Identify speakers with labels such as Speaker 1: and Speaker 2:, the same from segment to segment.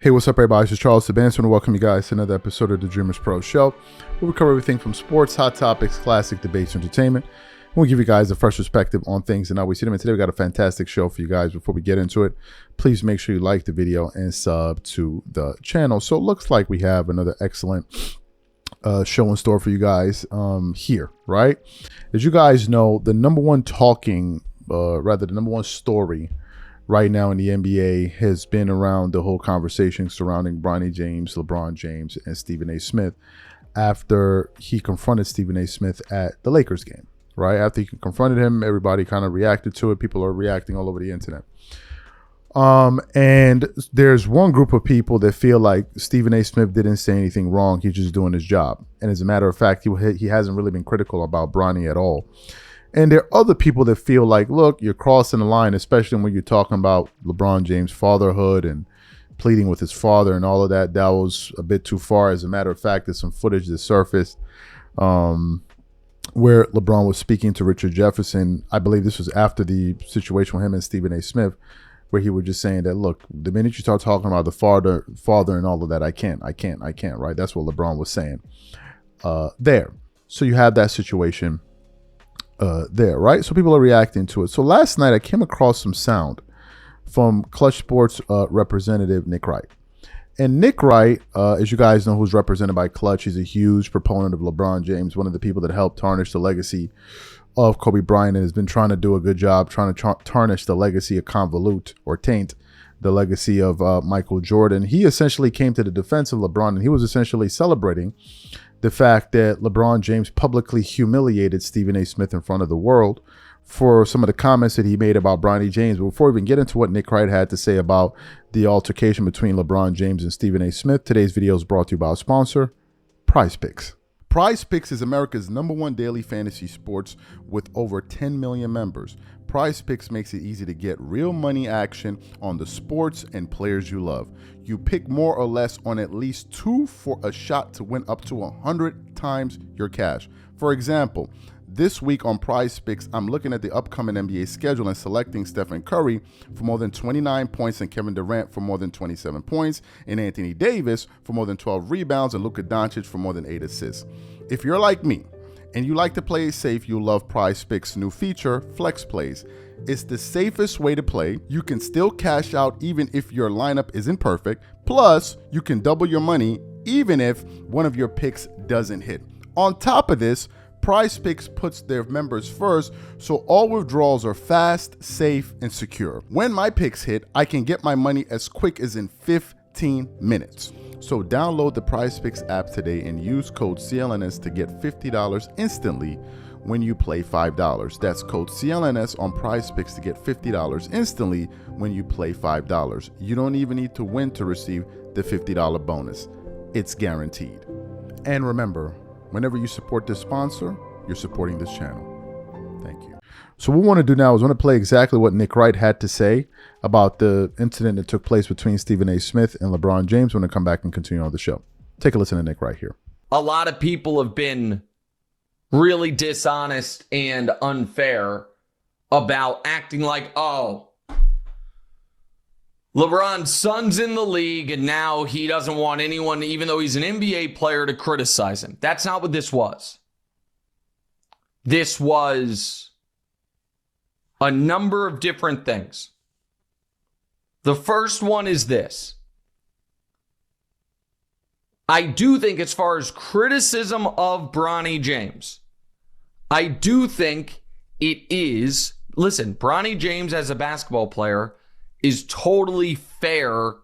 Speaker 1: Hey, what's up, everybody? This is Charles Sebastian, and welcome you guys to another episode of the Dreamers Pro Show, where we cover everything from sports, hot topics, classic debates, entertainment. And we'll give you guys a fresh perspective on things and how we see them. And today we got a fantastic show for you guys. Before we get into it, please make sure you like the video and sub to the channel. So it looks like we have another excellent show in store for you guys here, right? As you guys know, the number one story right now in the NBA has been around the whole conversation surrounding Bronny James, LeBron James, and Stephen A. Smith after he confronted Stephen A. Smith at the Lakers game, right? After he confronted him, everybody kind of reacted to it. People are reacting all over the internet. And there's one group of people that feel like Stephen A. Smith didn't say anything wrong. He's just doing his job. And as a matter of fact, he hasn't really been critical about Bronny at all. And there are other people that feel like, look, you're crossing the line, especially when you're talking about LeBron James' fatherhood and pleading with his father and all of that. That was a bit too far. As a matter of fact, there's some footage that surfaced where LeBron was speaking to Richard Jefferson. I believe this was after the situation with him and Stephen A. Smith, where he was just saying that, look, the minute you start talking about the father and all of that, I can't, right? That's what LeBron was saying there. So you have that situation there, right? So people are reacting to it. So last night I came across some sound from Clutch Sports representative Nick Wright. And Nick Wright, as you guys know, who's represented by Clutch, he's a huge proponent of LeBron James, one of the people that helped tarnish the legacy of Kobe Bryant and has been trying to do a good job trying to tarnish the legacy of convolute or taint the legacy of Michael Jordan. He essentially came to the defense of LeBron, and he was essentially celebrating the fact that LeBron James publicly humiliated Stephen A. Smith in front of the world for some of the comments that he made about Bronny James. But before we even get into what Nick Wright had to say about the altercation between LeBron James and Stephen A. Smith, today's video is brought to you by our sponsor, PrizePicks. PrizePicks is America's #1 daily fantasy sports with over 10 million members. PrizePicks makes it easy to get real money action on the sports and players you love. You pick more or less on at least two for a shot to win up to 100 times your cash. For example, this week on PrizePicks, I'm looking at the upcoming NBA schedule and selecting Stephen Curry for more than 29 points and Kevin Durant for more than 27 points and Anthony Davis for more than 12 rebounds and Luka Doncic for more than 8 assists. If you're like me and you like to play it safe, you'll love PrizePicks' new feature, Flex Plays. It's the safest way to play. You can still cash out even if your lineup isn't perfect. Plus, you can double your money even if one of your picks doesn't hit. On top of this, PrizePicks puts their members first, so all withdrawals are fast, safe, and secure. When my picks hit, I can get my money as quick as in 15 minutes. So download the PrizePicks app today and use code CLNS to get $50 instantly when you play $5. That's code CLNS on PrizePicks to get $50 instantly when you play $5. You don't even need to win to receive the $50 bonus. It's guaranteed. And remember, whenever you support this sponsor, you're supporting this channel. Thank you. So what we want to do now is I want to play exactly what Nick Wright had to say about the incident that took place between Stephen A. Smith and LeBron James. We're going to come back and continue on the show. Take a listen to Nick Wright here.
Speaker 2: A lot of people have been really dishonest and unfair about acting like, oh, LeBron's son's in the league and now he doesn't want anyone, even though he's an NBA player, to criticize him. That's not what this was. This was a number of different things. The first one is this. I do think, as far as criticism of Bronny James, I do think it is, listen, Bronny James as a basketball player is totally fair,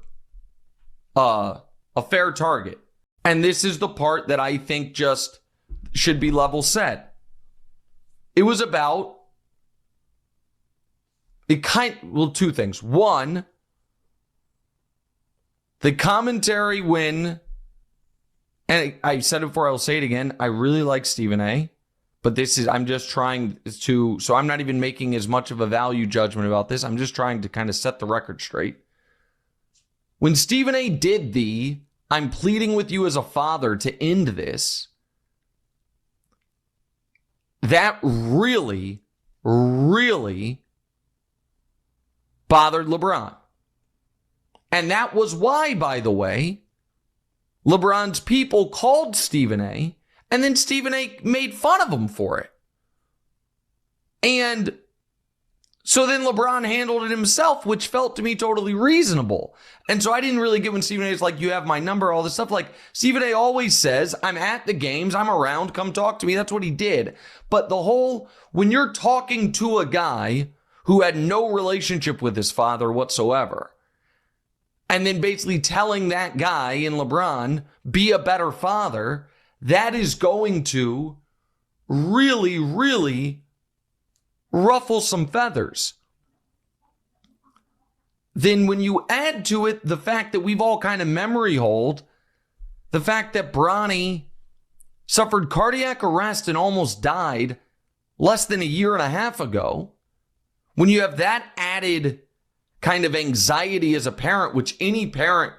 Speaker 2: a fair target. And this is the part that I think just should be level set. It was about, two things. One, the commentary when, and I said it before, I'll say it again, I really like Stephen A., but I'm just trying to, so I'm not even making as much of a value judgment about this. I'm just trying to kind of set the record straight. When Stephen A. did I'm pleading with you as a father to end this, that really, really bothered LeBron. And that was why, by the way, LeBron's people called Stephen A. and then Stephen A. made fun of him for it. And so then LeBron handled it himself, which felt to me totally reasonable. And so I didn't really get when Stephen A. is like, you have my number, all this stuff. Like, Stephen A. always says, I'm at the games, I'm around, come talk to me. That's what he did. But when you're talking to a guy who had no relationship with his father whatsoever, and then basically telling that guy in LeBron, be a better father, that is going to really, really ruffle some feathers. Then when you add to it the fact that we've all kind of memory hold, the fact that Bronny suffered cardiac arrest and almost died less than a year and a half ago, when you have that added kind of anxiety as a parent, which any parent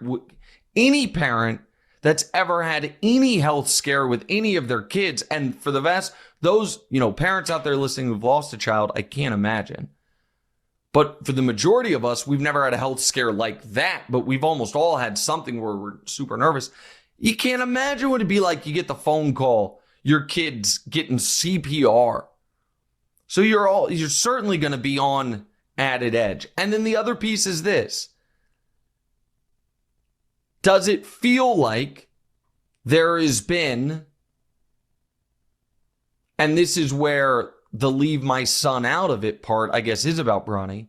Speaker 2: that's ever had any health scare with any of their kids, and for those parents out there listening who've lost a child, I can't imagine. But for the majority of us, we've never had a health scare like that, but we've almost all had something where we're super nervous. You can't imagine what it'd be like. You get the phone call, your kid's getting CPR. So you're certainly going to be on added edge. And then the other piece is this. Does it feel like there has been, and this is where the leave my son out of it part, I guess, is about Bronny.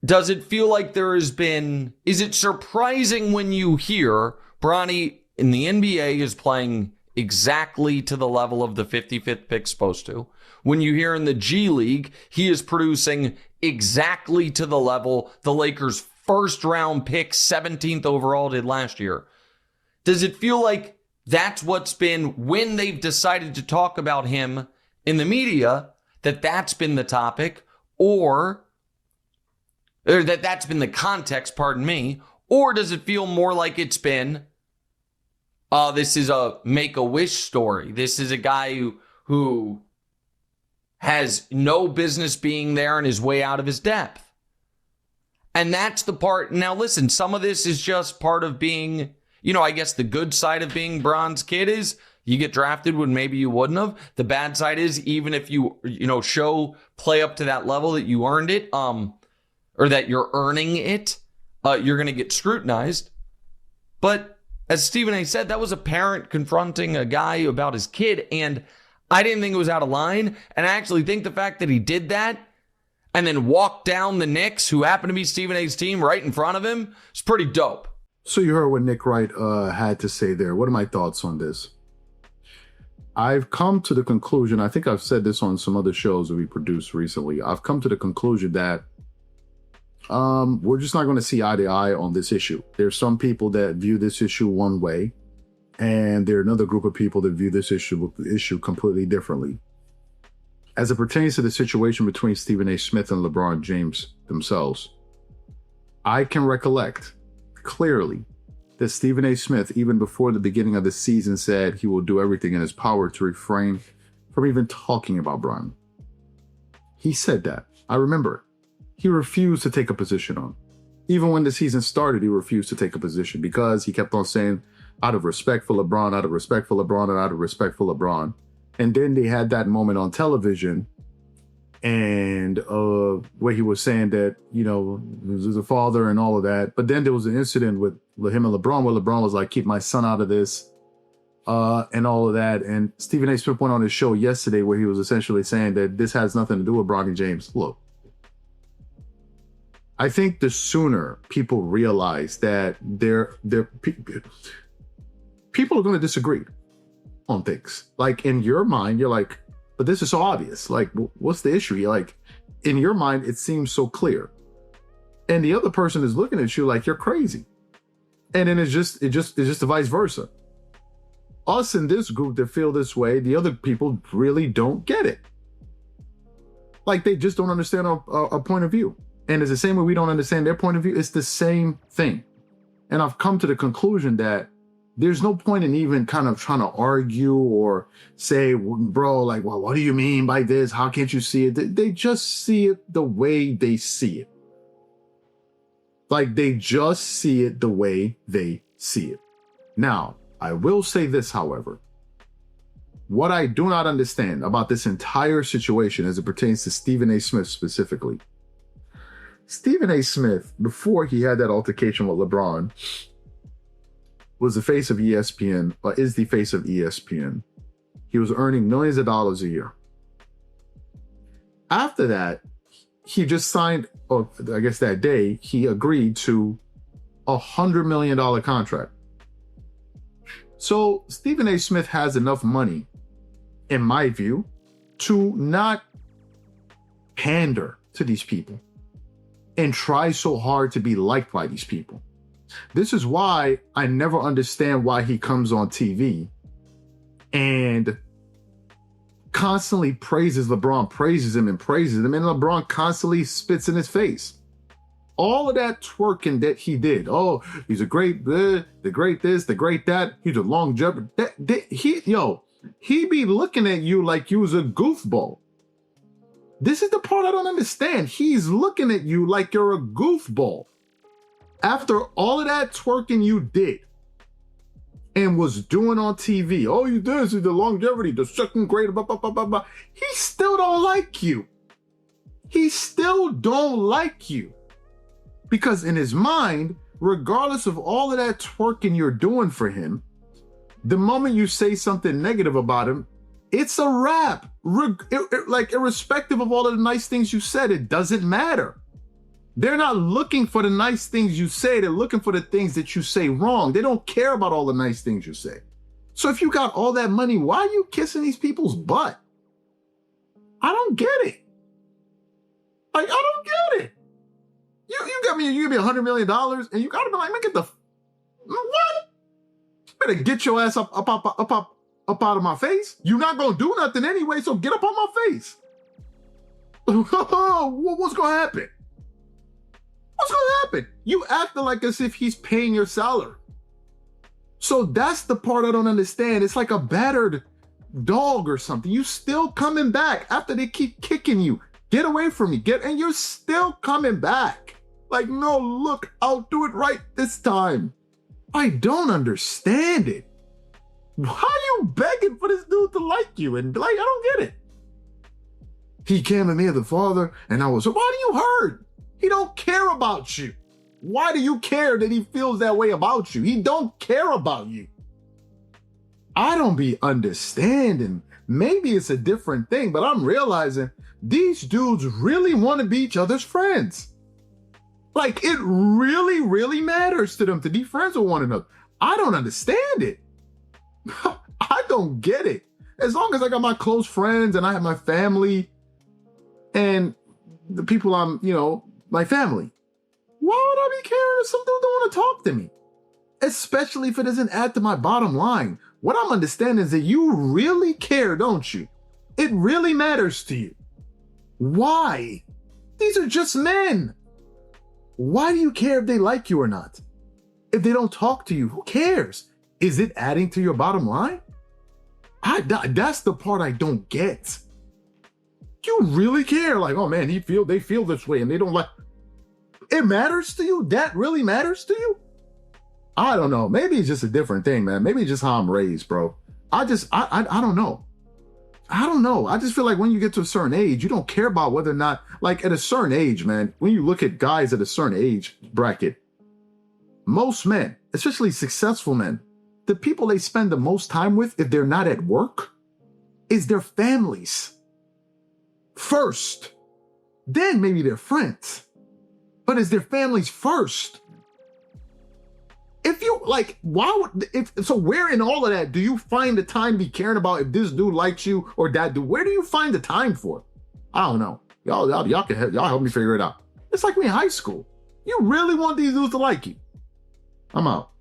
Speaker 2: Does it feel like there has been, is it surprising when you hear Bronny in the NBA is playing exactly to the level of the 55th pick supposed to? When you hear in the G League, he is producing exactly to the level the Lakers' first round pick, 17th overall, did last year. Does it feel like that's what's been, when they've decided to talk about him in the media, that's been the topic, or that's been the context, pardon me, or does it feel more like it's been, this is a Make-A-Wish story. This is a guy who has no business being there and is way out of his depth. And that's the part. Now, listen, some of this is just part of being, I guess the good side of being Bron's kid is you get drafted when maybe you wouldn't have. The bad side is even if you play up to that level that you earned it, or that you're earning it, you're going to get scrutinized. But as Stephen A. said, that was a parent confronting a guy about his kid, and I didn't think it was out of line. And I actually think the fact that he did that and then walked down the Knicks, who happened to be Stephen A.'s team, right in front of him, is pretty dope.
Speaker 1: So you heard what Nick Wright had to say there. What are my thoughts on this? I've come to the conclusion, I think I've said this on some other shows that we produced recently. I've come to the conclusion that we're just not going to see eye to eye on this issue. There's some people that view this issue one way, and there are another group of people that view this issue completely differently. As it pertains to the situation between Stephen A. Smith and LeBron James themselves, I can recollect clearly that Stephen A. Smith, even before the beginning of the season, said he will do everything in his power to refrain from even talking about Bron. He said that. I remember it. He refused to take a position on. Even when the season started, he refused to take a position because he kept on saying, out of respect for LeBron, out of respect for LeBron, and out of respect for LeBron. And then they had that moment on television and where he was saying that, there's a father and all of that. But then there was an incident with him and LeBron where LeBron was like, keep my son out of this and all of that. And Stephen A. Smith went on his show yesterday where he was essentially saying that this has nothing to do with Bronny James. Look, I think the sooner people realize that people are going to disagree on things. Like in your mind, you're like, but this is so obvious. Like, what's the issue? You're like, in your mind, it seems so clear. And the other person is looking at you like you're crazy. And then it's just the vice versa. Us in this group that feel this way, the other people really don't get it. Like they just don't understand our point of view. And it's the same way we don't understand their point of view. It's the same thing. And I've come to the conclusion that there's no point in even kind of trying to argue or say, bro, like, well, what do you mean by this? How can't you see it? They just see it the way they see it. Like, they just see it the way they see it. Now, I will say this, however. What I do not understand about this entire situation as it pertains to Stephen A. Smith specifically. Stephen A. Smith, before he had that altercation with LeBron, was the face of ESPN, or is the face of ESPN. He was earning millions of dollars a year. After that, he just signed, or I guess that day, he agreed to a $100 million contract. So Stephen A. Smith has enough money, in my view, to not pander to these people and try so hard to be liked by these people. This is why I never understand why he comes on TV and constantly praises LeBron, praises him, and LeBron constantly spits in his face. All of that twerking that he did. Oh, he's a great, the great this, the great that. He's a longevity. He be looking at you like you was a goofball. This is the part I don't understand. He's looking at you like you're a goofball. After all of that twerking you did and was doing on TV, oh, you did this is the longevity, the second grade, blah, blah, blah, blah, blah. He still don't like you. He still don't like you. Because in his mind, regardless of all of that twerking you're doing for him, the moment you say something negative about him, it's a wrap. Like, irrespective of all of the nice things you said, it doesn't matter. They're not looking for the nice things you say. They're looking for the things that you say wrong. They don't care about all the nice things you say. So if you got all that money, why are you kissing these people's butt? I don't get it. Like, I don't get it. You give me $100 million and you gotta be like, man, get the, what? You better get your ass up out of my face. You're not gonna do nothing anyway, so get up on my face. What's gonna happen? What's gonna happen? You acting like as if he's paying your salary. So that's the part I don't understand. It's like a battered dog or something. You still coming back after they keep kicking you. Get away from me. And you're still coming back. Like, no, look, I'll do it right this time. I don't understand it. Why are you begging for this dude to like you? And like, I don't get it. He came to me as a father, and I was, why do you hurt? He don't care about you. Why do you care that he feels that way about you? He don't care about you. I don't be understanding. Maybe it's a different thing, but I'm realizing these dudes really want to be each other's friends. Like, it really, really matters to them to be friends with one another. I don't understand it. I don't get it. As long as I got my close friends and I have my family and the people I'm, my family, why would I be caring if some dude don't want to talk to me? Especially if it doesn't add to my bottom line. What I'm understanding is that you really care, don't you? It really matters to you. Why? These are just men. Why do you care if they like you or not? If they don't talk to you, who cares? Is it adding to your bottom line? That's the part I don't get. You really care, like, oh man, they feel this way and they don't like. It matters to you? That really matters to you? I don't know. Maybe it's just a different thing, man. Maybe it's just how I'm raised, bro. I don't know. I don't know. I just feel like when you get to a certain age, you don't care about whether or not, like at a certain age, man, when you look at guys at a certain age bracket, most men, especially successful men, the people they spend the most time with, if they're not at work, is their families. First. Then maybe their friends. But it's their families first. If you like, where in all of that do you find the time to be caring about if this dude likes you or that dude? Where do you find the time for it? I don't know. Y'all can help me figure it out. It's like me in high school. You really want these dudes to like you? I'm out.